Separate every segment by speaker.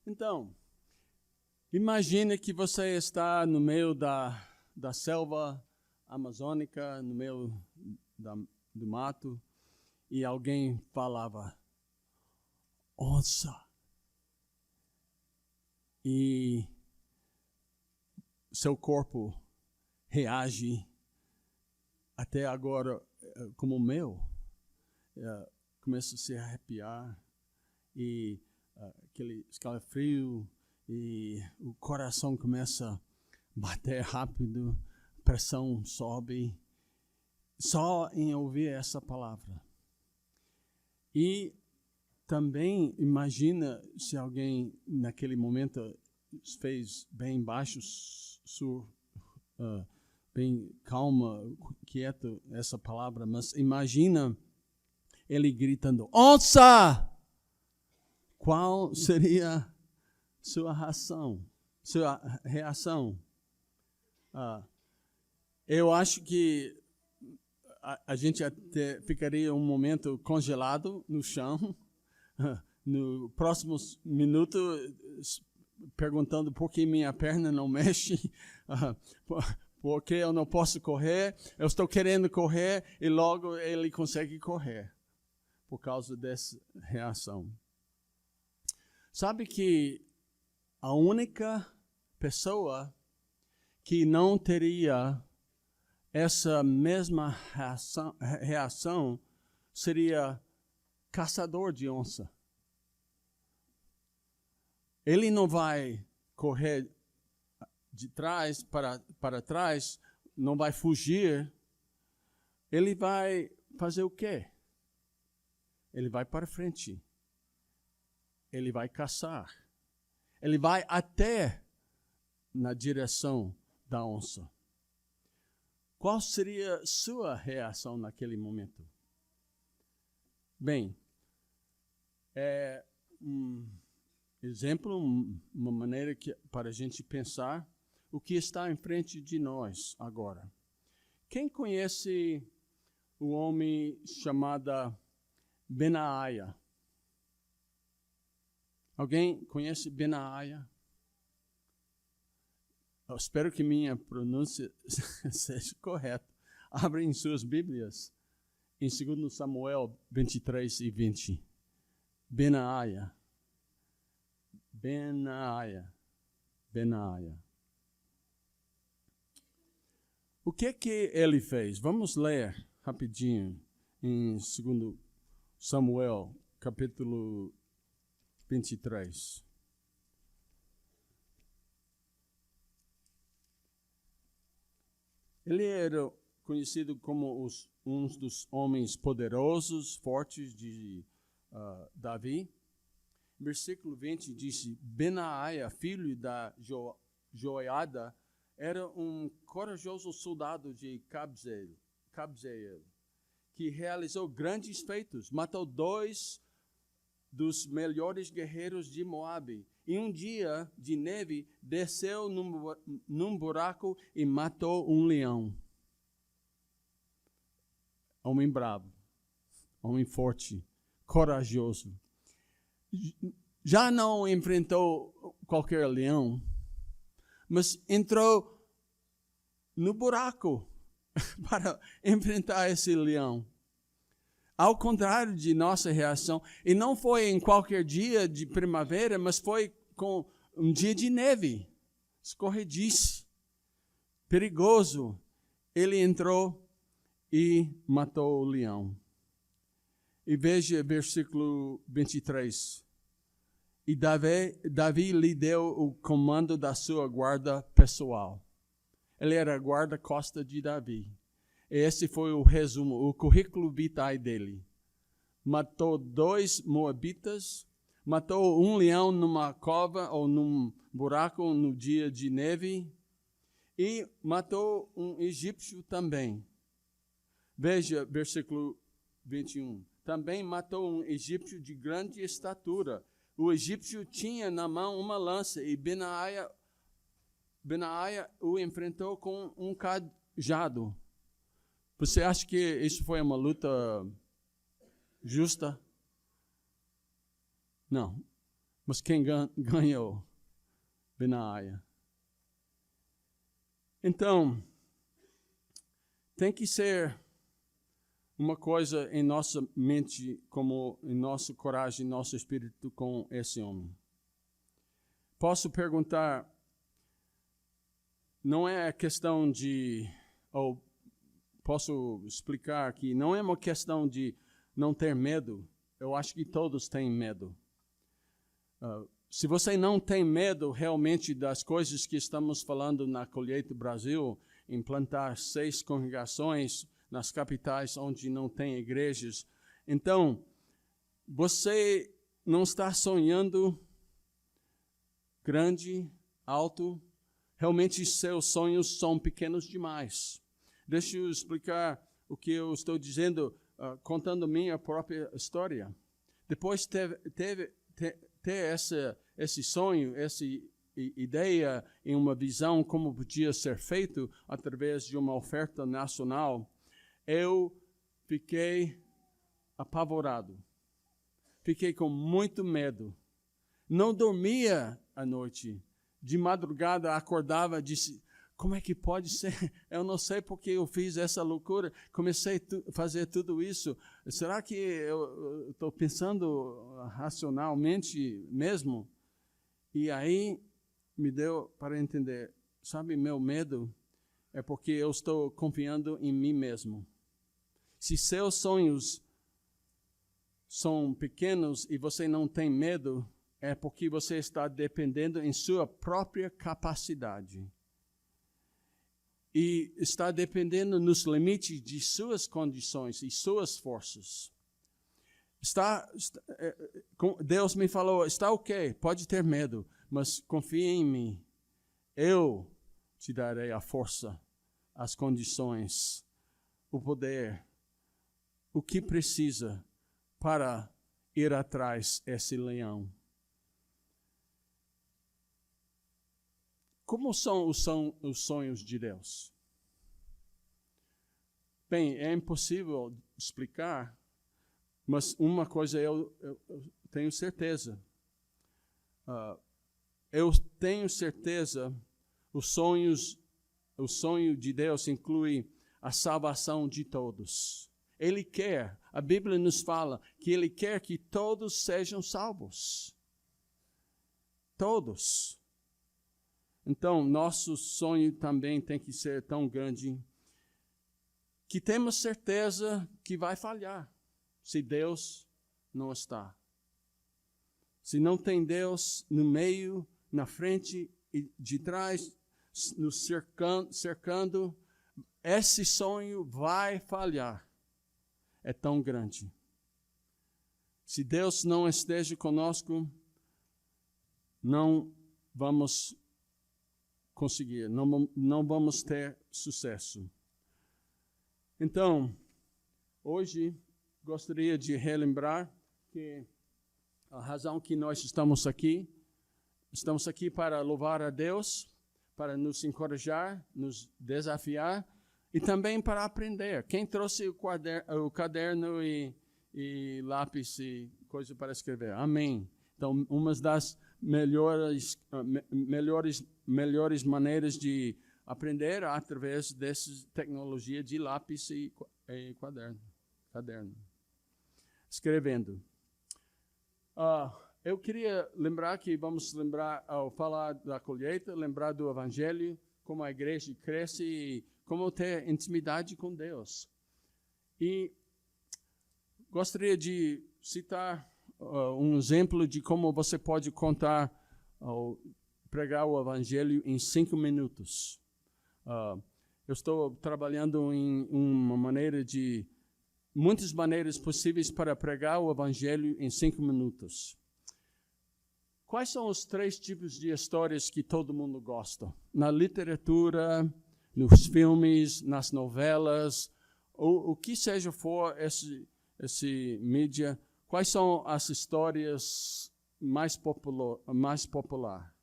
Speaker 1: Então, imagine que você está no meio da selva amazônica, no meio do mato, e alguém falava, onça. E seu corpo reage até agora como o meu. Começa a se arrepiar e aquele escalofrio e o coração começa a bater rápido, pressão sobe, só em ouvir essa palavra. E também imagina se alguém naquele momento fez bem baixo, bem calma, quieto essa palavra, mas imagina ele gritando, onça! Qual seria sua reação? Eu acho que a gente até ficaria um momento congelado no chão, no próximo minuto perguntando por que minha perna não mexe, por que eu não posso correr, eu estou querendo correr e logo ele consegue correr por causa dessa reação. Sabe que a única pessoa que não teria essa mesma reação seria caçador de onça. Ele não vai correr de trás para trás, não vai fugir. Ele vai fazer o quê? Ele vai para frente. Ele vai caçar. Ele vai até na direção da onça. Qual seria sua reação naquele momento? Bem, é um exemplo, uma maneira para a gente pensar o que está em frente de nós agora. Quem conhece o homem chamado Benaia? Alguém conhece Benaia? Eu espero que minha pronúncia seja correta. Abrem suas Bíblias em 2 Samuel 23 e 20. Benaia. O que ele fez? Vamos ler rapidinho em 2 Samuel, capítulo 23. Ele era conhecido como um dos homens poderosos, fortes de Davi. Versículo 20 diz: Benaia, filho da Joiada, era um corajoso soldado de Cabzeel, que realizou grandes feitos. Matou 2 dos melhores guerreiros de Moabe. Em um dia de neve, desceu num buraco e matou um leão. Homem bravo, homem forte, corajoso. Já não enfrentou qualquer leão, mas entrou no buraco para enfrentar esse leão. Ao contrário de nossa reação, e não foi em qualquer dia de primavera, mas foi com um dia de neve, escorrediço, perigoso. Ele entrou e matou o leão. E veja versículo 23. E Davi lhe deu o comando da sua guarda pessoal. Ele era a guarda-costa de Davi. Esse foi o resumo, o currículo vitae dele. Matou 2 moabitas, matou um leão numa cova ou num buraco no dia de neve e matou um egípcio também. Veja versículo 21. Também matou um egípcio de grande estatura. O egípcio tinha na mão uma lança e Benaia o enfrentou com um cajado. Você acha que isso foi uma luta justa? Não. Mas quem ganhou? Benaia. Então, tem que ser uma coisa em nossa mente, como em nosso coragem, em nosso espírito com esse homem. Posso perguntar, não é questão de, ou posso explicar que não é uma questão de não ter medo. Eu acho que todos têm medo. Se você não tem medo realmente das coisas que estamos falando na Colheita Brasil, implantar 6 congregações nas capitais onde não tem igrejas, então você não está sonhando grande, alto. Realmente seus sonhos são pequenos demais. Deixa eu explicar o que eu estou dizendo, contando minha própria história. Depois ter esse sonho, essa ideia em uma visão como podia ser feito através de uma oferta nacional, eu fiquei apavorado. Fiquei com muito medo. Não dormia à noite. De madrugada acordava e disse, como é que pode ser? Eu não sei porque eu fiz essa loucura. Comecei a fazer tudo isso. Será que eu estou pensando racionalmente mesmo? E aí me deu para entender, sabe, meu medo é porque eu estou confiando em mim mesmo. Se seus sonhos são pequenos e você não tem medo, é porque você está dependendo em sua própria capacidade. E está dependendo nos limites de suas condições e suas forças. Deus me falou, está ok, pode ter medo, mas confie em mim. Eu te darei a força, as condições, o poder, o que precisa para ir atrás desse leão. Como são os sonhos de Deus? Bem, é impossível explicar, mas uma coisa eu tenho certeza. Eu tenho certeza, o sonho de Deus inclui a salvação de todos. Ele quer, a Bíblia nos fala que Ele quer que todos sejam salvos. Todos. Então, nosso sonho também tem que ser tão grande que temos certeza que vai falhar se Deus não está. Se não tem Deus no meio, na frente e de trás, nos cercando, esse sonho vai falhar. É tão grande. Se Deus não esteja conosco, não vamos conseguir, não vamos ter sucesso. Então, hoje gostaria de relembrar que a razão que nós estamos aqui para louvar a Deus, para nos encorajar, nos desafiar e também para aprender. Quem trouxe o caderno e lápis e coisa para escrever? Amém. Então, uma das melhores maneiras de aprender através dessa tecnologia de lápis e caderno. Escrevendo. Eu queria lembrar que vamos lembrar, ao falar da colheita, lembrar do Evangelho, como a igreja cresce e como ter intimidade com Deus. E gostaria de citar um exemplo de como você pode contar, pregar o Evangelho em 5 minutos. Eu estou trabalhando em muitas maneiras possíveis para pregar o Evangelho em 5 minutos. Quais são os 3 tipos de histórias que todo mundo gosta? Na literatura, nos filmes, nas novelas, o que seja for esse mídia, quais são as histórias mais popular?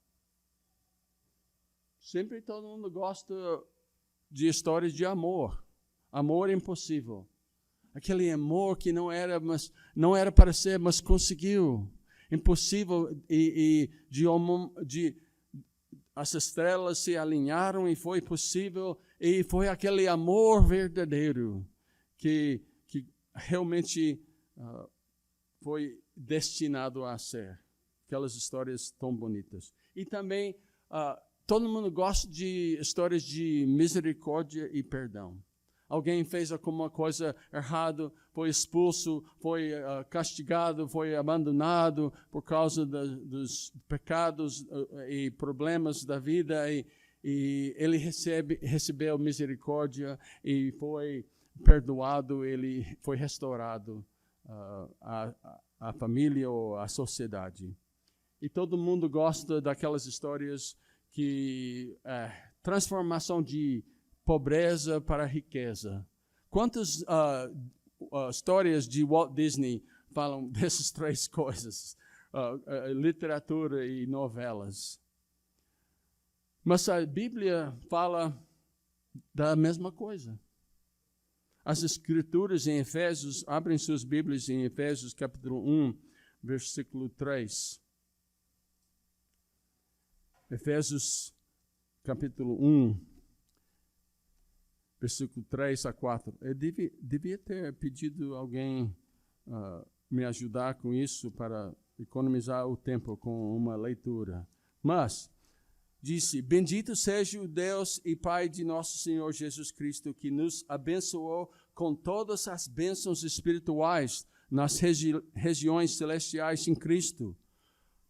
Speaker 1: Sempre todo mundo gosta de histórias de amor. Amor impossível. Aquele amor que não era para ser, mas conseguiu. impossível as estrelas se alinharam e foi possível, e foi aquele amor verdadeiro que realmente foi destinado a ser. Aquelas histórias tão bonitas. E também, todo mundo gosta de histórias de misericórdia e perdão. Alguém fez alguma coisa errada, foi expulso, foi castigado, foi abandonado por causa dos pecados e problemas da vida, e ele recebeu misericórdia e foi perdoado, ele foi restaurado à família ou à sociedade. E todo mundo gosta daquelas histórias que transformação de pobreza para riqueza. Quantas histórias de Walt Disney falam dessas três coisas? Literatura e novelas. Mas a Bíblia fala da mesma coisa. As Escrituras em Efésios, abrem suas Bíblias em Efésios capítulo 1, versículo 3. Efésios capítulo 1, versículo 3 a 4. Eu devia ter pedido alguém me ajudar com isso para economizar o tempo com uma leitura. Mas disse: Bendito seja o Deus e Pai de nosso Senhor Jesus Cristo, que nos abençoou com todas as bênçãos espirituais nas regiões celestiais em Cristo.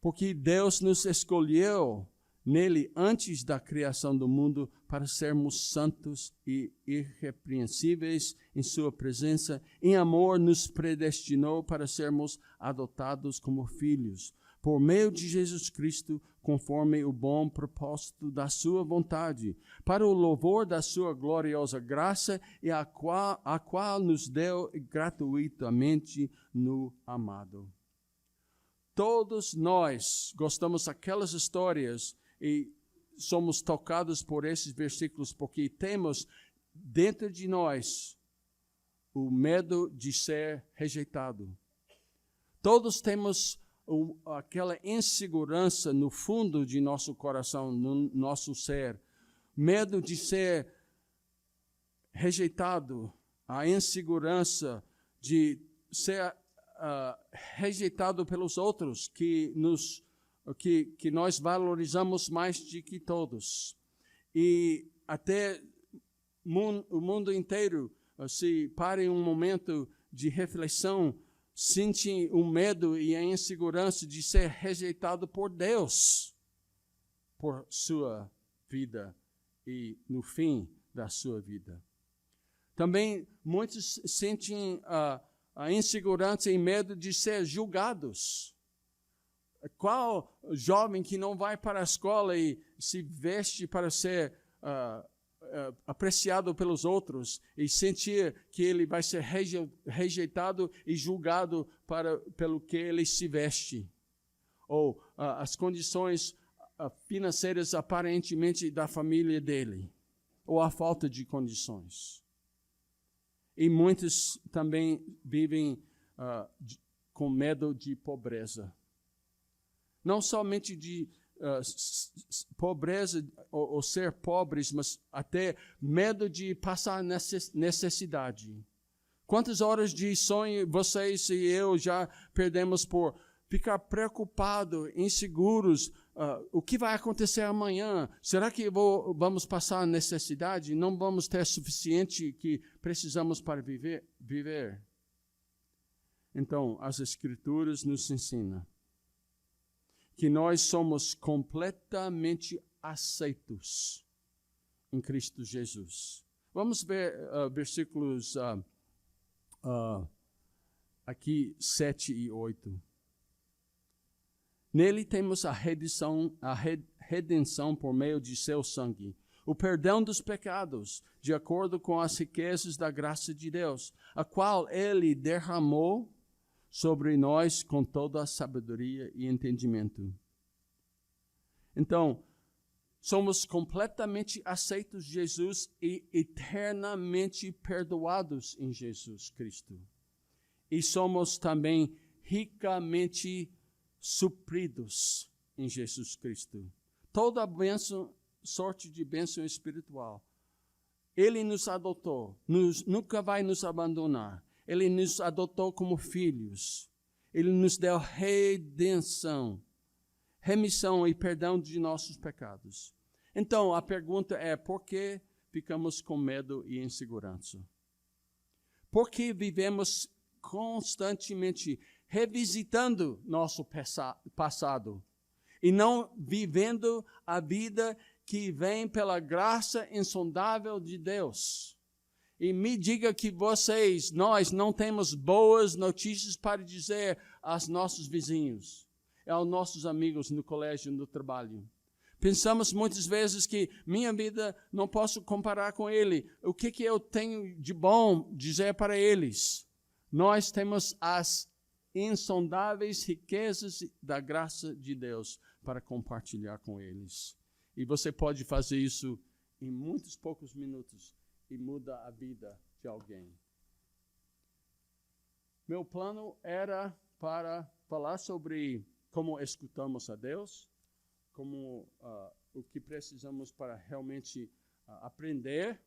Speaker 1: Porque Deus nos escolheu nele antes da criação do mundo para sermos santos e irrepreensíveis em sua presença. Em amor nos predestinou para sermos adotados como filhos, por meio de Jesus Cristo, conforme o bom propósito da sua vontade, para o louvor da sua gloriosa graça, e a qual nos deu gratuitamente no amado. Todos nós gostamos daquelas histórias e somos tocados por esses versículos, porque temos dentro de nós o medo de ser rejeitado. Todos temos aquela insegurança no fundo de nosso coração, no nosso ser. Medo de ser rejeitado, a insegurança de ser rejeitado pelos outros que nós valorizamos mais do que todos. E até o mundo inteiro, se para em um momento de reflexão, sente o medo e a insegurança de ser rejeitado por Deus, por sua vida e no fim da sua vida. Também muitos sentem a insegurança e medo de ser julgados. Qual jovem que não vai para a escola e se veste para ser apreciado pelos outros e sentir que ele vai ser rejeitado e julgado pelo que ele se veste? Ou as condições financeiras aparentemente da família dele, ou a falta de condições. E muitos também vivem com medo de pobreza. Não somente de pobreza ou ser pobres, mas até medo de passar necessidade. Quantas horas de sonho vocês e eu já perdemos por ficar preocupados, inseguros? O que vai acontecer amanhã? Será que vamos passar necessidade? Não vamos ter suficiente que precisamos para viver? Então, as Escrituras nos ensinam que nós somos completamente aceitos em Cristo Jesus. Vamos ver versículos aqui 7 e 8. Nele temos a redenção por meio de seu sangue, o perdão dos pecados, de acordo com as riquezas da graça de Deus, a qual ele derramou sobre nós com toda a sabedoria e entendimento. Então, somos completamente aceitos em Jesus e eternamente perdoados em Jesus Cristo. E somos também ricamente supridos em Jesus Cristo. Toda bênção, sorte de bênção espiritual. Ele nos adotou, nunca vai nos abandonar. Ele nos adotou como filhos. Ele nos deu redenção, remissão e perdão de nossos pecados. Então, a pergunta é, por que ficamos com medo e insegurança? Por que vivemos constantemente revisitando nosso passado e não vivendo a vida que vem pela graça insondável de Deus? E me diga que nós não temos boas notícias para dizer aos nossos vizinhos, aos nossos amigos no colégio, no trabalho. Pensamos muitas vezes que minha vida não posso comparar com ele. O que eu tenho de bom dizer para eles? Nós temos as insondáveis riquezas da graça de Deus para compartilhar com eles. E você pode fazer isso em muitos poucos minutos e muda a vida de alguém. Meu plano era para falar sobre como escutamos a Deus, como o que precisamos para realmente aprender,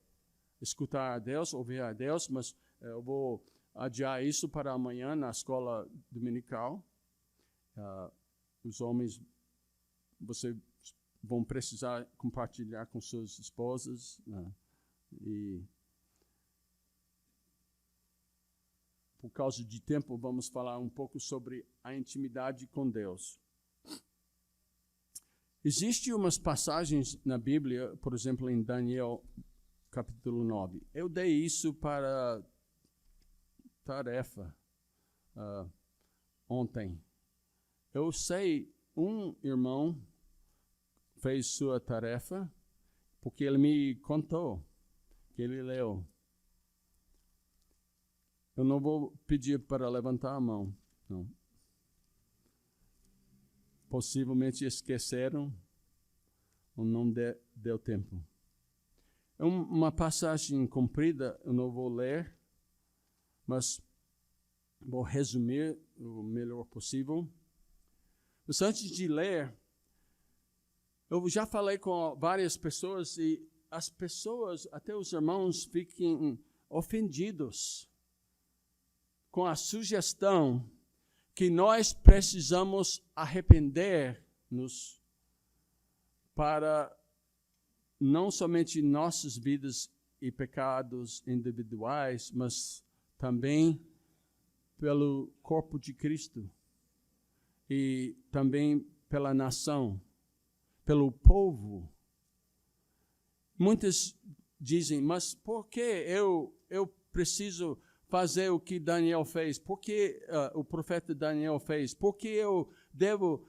Speaker 1: escutar a Deus, ouvir a Deus, mas eu vou adiar isso para amanhã na escola dominical. Os homens, vocês vão precisar compartilhar com suas esposas, né? E por causa de tempo, vamos falar um pouco sobre a intimidade com Deus. Existem umas passagens na Bíblia, por exemplo, em Daniel, capítulo 9. Eu dei isso para tarefa ontem. Eu sei, um irmão fez sua tarefa porque ele me contou que ele leu. Eu não vou pedir para levantar a mão, não. Possivelmente esqueceram ou não deu tempo. É uma passagem comprida, eu não vou ler, mas vou resumir o melhor possível. Mas antes de ler, eu já falei com várias pessoas e as pessoas, até os irmãos, ficam ofendidos com a sugestão que nós precisamos arrepender-nos para não somente nossas vidas e pecados individuais, mas também pelo corpo de Cristo e também pela nação, pelo povo. Muitos dizem, mas por que eu preciso fazer o que Daniel fez? Por que o profeta Daniel fez? Por que eu devo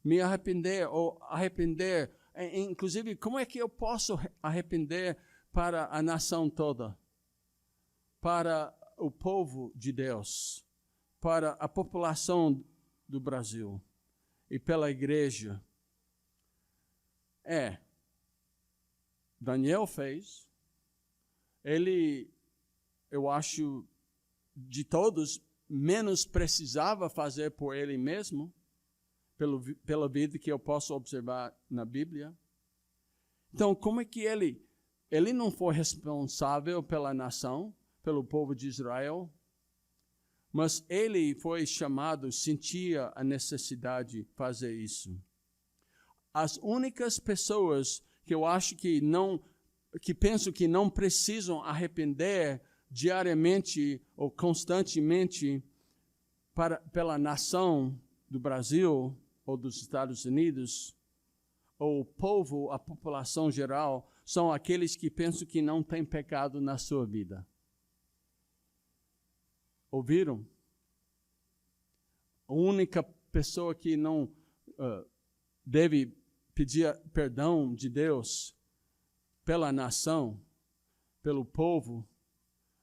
Speaker 1: me arrepender ou arrepender? Inclusive, como é que eu posso arrepender para a nação toda? Para o povo de Deus? Para a população do Brasil? E pela igreja? Daniel fez. Ele, eu acho, de todos, menos precisava fazer por ele mesmo, pela vida que eu posso observar na Bíblia. Então, como é que ele não foi responsável pela nação, pelo povo de Israel, mas ele foi chamado, sentia a necessidade de fazer isso. As únicas pessoas que eu acho que penso que não precisam arrepender diariamente ou constantemente pela nação do Brasil ou dos Estados Unidos, ou o povo, a população geral, são aqueles que pensam que não tem pecado na sua vida. Ouviram? A única pessoa que não deve pedir perdão de Deus pela nação, pelo povo,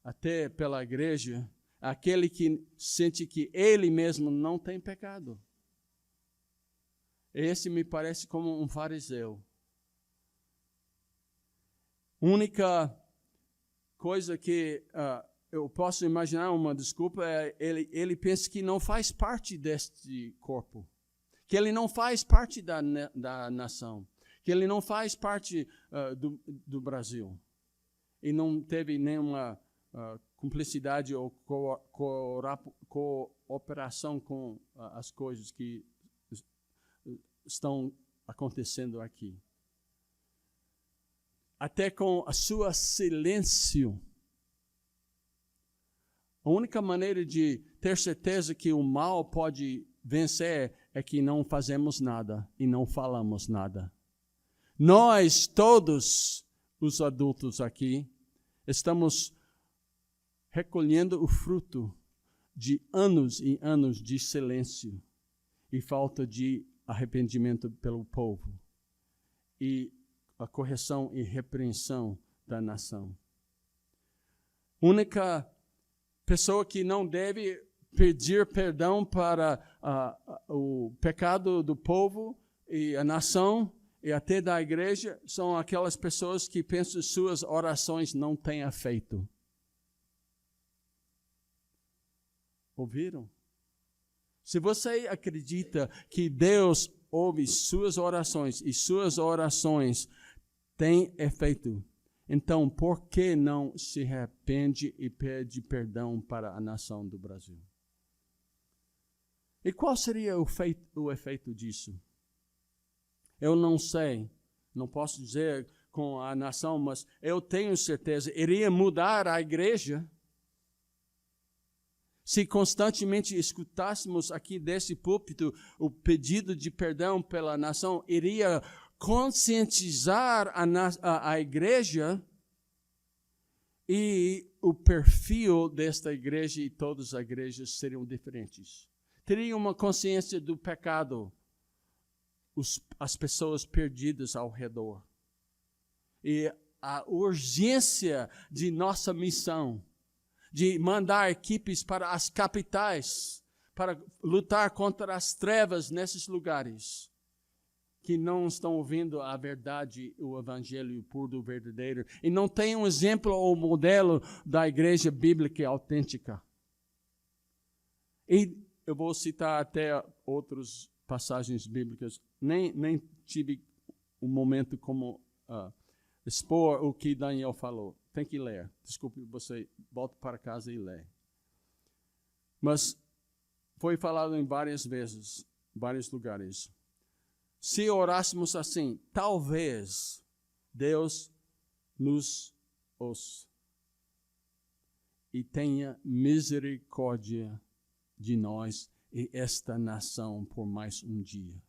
Speaker 1: até pela igreja, aquele que sente que ele mesmo não tem pecado. Esse me parece como um fariseu. Única coisa que eu posso imaginar uma desculpa, ele pensa que não faz parte deste corpo, que ele não faz parte da nação, que ele não faz parte do Brasil, e não teve nenhuma cumplicidade ou cooperação com as coisas que estão acontecendo aqui. Até com a sua silêncio. A única maneira de ter certeza que o mal pode vencer é que não fazemos nada e não falamos nada. Nós, todos os adultos aqui, estamos recolhendo o fruto de anos e anos de silêncio e falta de arrependimento pelo povo e a correção e repreensão da nação. Única pessoa que não deve pedir perdão para o pecado do povo e a nação e até da igreja são aquelas pessoas que pensam que suas orações não têm efeito. Ouviram? Se você acredita que Deus ouve suas orações e suas orações têm efeito, então por que não se arrepende e pede perdão para a nação do Brasil? E qual seria o efeito disso? Eu não sei, não posso dizer com a nação, mas eu tenho certeza, iria mudar a igreja. Se constantemente escutássemos aqui desse púlpito o pedido de perdão pela nação, iria conscientizar a igreja e o perfil desta igreja e todas as igrejas seriam diferentes. Teria uma consciência do pecado, as pessoas perdidas ao redor. E a urgência de nossa missão, de mandar equipes para as capitais, para lutar contra as trevas nesses lugares, que não estão ouvindo a verdade, o evangelho puro, verdadeiro, e não tem um exemplo ou modelo da igreja bíblica autêntica. E eu vou citar até outras passagens bíblicas, nem tive um momento como expor o que Daniel falou. Tem que ler. Desculpe, você volta para casa e lê. Mas foi falado em várias vezes, em vários lugares. Se orássemos assim, talvez Deus nos ouça e tenha misericórdia de nós e esta nação por mais um dia.